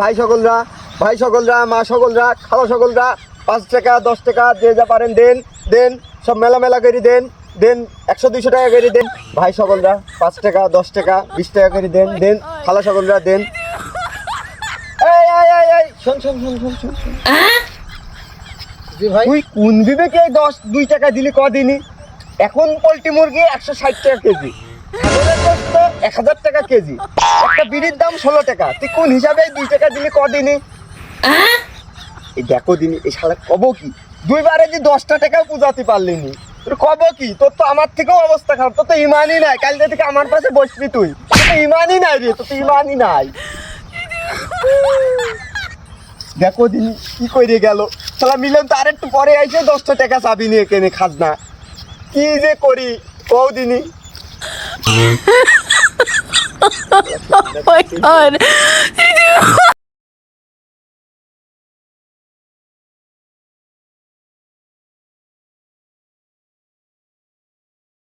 ভাই সকলরা মা সকলরা খালা সকলরা 5 টাকা 10 টাকা যে যা পারেন দেন দেন সব মেলা করে দেন দেন 100-200 টাকা করে দেন ভাই সকলরা 5 টাকা 10 টাকা 20 টাকা করে দেন দেন খালা সকলরা দেন। এই শোন জি ভাই, তুই কোন বিবেকে 2 টাকা দিলি কদিনই? এখন পোল্ট্রি মুরগি 160 টাকা কেজি, ছাগলের গোশত 1000 টাকা কেজি, একটা বিড়ির দাম 16 টাকা। তুই কোন হিসাবে 2 টাকা দিলি কদিনই? এই দেখো দিনই এই শালা কব কি 2 বারে যে 10টা টাকাও পূজাতে পারলিনি, তোর কব কি? তোর তো আমার থেকেও অবস্থা খারাপ, তোর তো ইমানই নাই। কাল থেকে আমার পাশে বসবি তুই, তোর তো ইমানই নাই রে, তোর তো ইমানই নাই। দেখো দিনি কি করে গেল শালা। মিলন তো আর একটু পরে আইসে 10টা টাকা চাবি নিয়ে কেনে খাজনা। কি যে করি কও দিনি। Oh my God.